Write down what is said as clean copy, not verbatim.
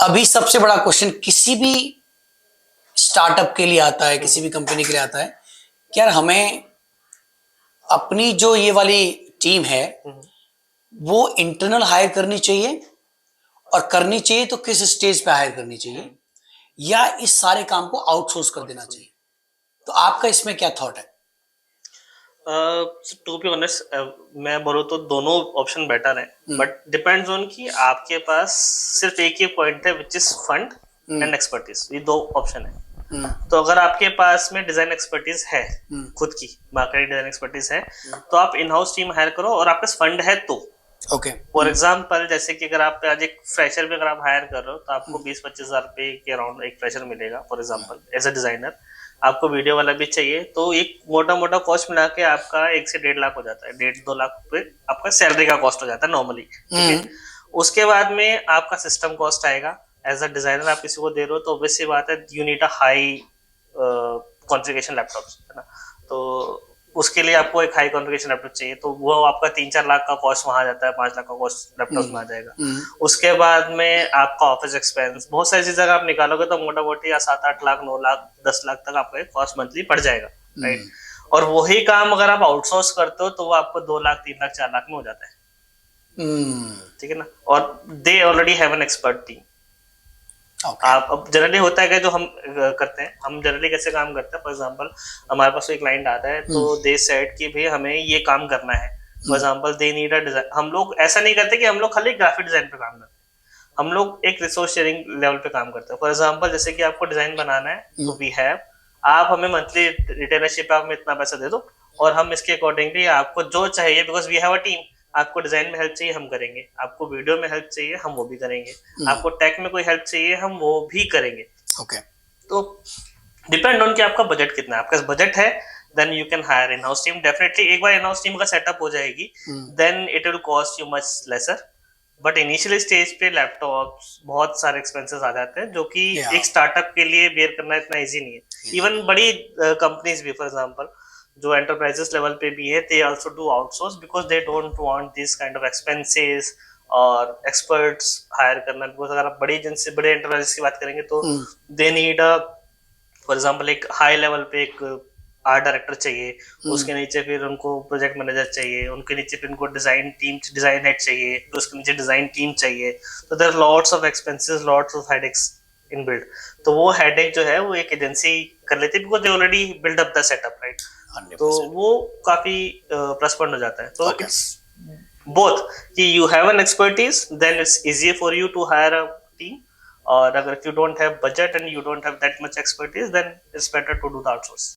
अभी सबसे बड़ा क्वेश्चन किसी भी स्टार्टअप के लिए आता है, किसी भी कंपनी के लिए आता है कि यार हमें अपनी जो ये वाली टीम है वो इंटरनल हायर करनी चाहिए, और करनी चाहिए तो किस स्टेज पे हायर करनी चाहिए, या इस सारे काम को आउटसोर्स कर देना चाहिए। तो आपका इसमें क्या थॉट है? टू बी ऑनेस्ट, मैं बोलूँ तो दोनों ऑप्शन बेटर है, बट डिपेंड्स ऑन कि आपके पास सिर्फ एक ही पॉइंट है which is fund and expertise. ये दो ऑप्शन है। तो अगर आपके पास में डिजाइन एक्सपर्टीज है, खुद की मार्केटिंग डिजाइन एक्सपर्टीज है, तो आप इन हाउस टीम हायर करो, और आपके पास फंड है तो ओके। फॉर एग्जाम्पल जैसे कि अगर आप आज एक फ्रेशर पे अगर आप हायर कर रहे हो तो आपको 20-25 हजार रुपए के अराउंड एक फ्रेशर मिलेगा for example as a designer. आपको वीडियो वाला भी चाहिए तो एक मोटा मोटा कॉस्ट मिला के आपका 1 से 1.5 लाख हो जाता है, 1.5-2 लाख रुपए आपका सैलरी का कॉस्ट हो जाता है नॉर्मली, ठीक है। उसके बाद में आपका सिस्टम कॉस्ट आएगा। एज अ डिजाइनर आप किसी को दे रहे हो तो ऑब्वियस सी बात है, you need a high configuration laptop, है ना। तो उसके लिए आपको एक हाई कॉन्फ़िगरेशन लैपटॉप चाहिए, तो वो आपका 3-4 लाख का कॉस्ट वहां आ जाता है, 5 लाख का कॉस्ट लैपटॉप में आ जाएगा। उसके बाद में आपका ऑफिस एक्सपेंस, बहुत सारी चीजें आप निकालोगे तो मोटा मोटी या 7-8 लाख, 9 लाख, 10 लाख तक आपका एक कॉस्ट मंथली पड़ जाएगा, राइट। और वही काम अगर आप आउटसोर्स करते हो तो वो आपको 2 लाख, 3 लाख, 4 लाख में हो जाता है, ठीक है ना। और they already have an expert team. आप अब जनरली होता है कि जो हम करते हैं, हम जनरली कैसे काम करते हैं, फॉर एग्जांपल हमारे पास एक क्लाइंट आता है तो दे सेड कि भाई हमें ये काम करना है, for example they need a design. हम लोग ऐसा नहीं करते कि हम लोग खाली ग्राफिक डिजाइन पे काम करते हैं, हम लोग एक रिसोर्स शेयरिंग लेवल पे काम करते हैं। फॉर एग्जांपल जैसे कि आपको डिजाइन बनाना है तो वी हैव, आप हमें मंथली रिटेलरशिप आप हमें इतना पैसा दे दो और हम इसके अकॉर्डिंगली आपको जो चाहिए, because we have a team, आपको डिजाइन में हेल्प चाहिए हम करेंगे, आपको वीडियो में हेल्प चाहिए हम वो भी करेंगे, आपको टेक में कोई हेल्प चाहिए हम वो भी करेंगे। ओके। तो डिपेंड ऑन कि आपका बजट कितना है। आपका बजट है then you can hire in house team definitely. एक बार इन हाउस टीम का सेटअप हो जाएगी then it will cost you much lesser, but initially stage पे लैपटॉप्स बहुत सारे एक्सपेंसेस आ जाते हैं जो कि एक स्टार्टअप के लिए बेयर करना इतना इजी नहीं है। इवन बड़ी कंपनीज भी, फॉर एग्जांपल जो एंटरप्राइजेस लेवल पे भी है, they also do outsource because they don't want this kind of expenses और एक्सपर्ट्स हायर करना। बिकॉज अगर आप बड़ी एजेंसी, बड़े एंटरप्राइजेस की बात करेंगे तो they need a, for example एक हाई लेवल पे एक आर्ट डायरेक्टर चाहिए, उसके नीचे फिर उनको प्रोजेक्ट मैनेजर चाहिए, उनके नीचे फिर उनको डिजाइन टीम, डिजाइन हेड चाहिए, तो उसके नीचे डिजाइन टीम चाहिए। तो there are lots of expenses, lots of headaches in build. तो वो हेडेक जो है वो एक एजेंसी कर लेती है because they already build up the setup, right. तो वो काफी प्लस पॉइंट हो जाता है। तो इट्स बोथ कि you have an expertise then it's easier for you to hire a team, or अगर if you don't have budget and you don't have that much expertise then it's better to do the outsource.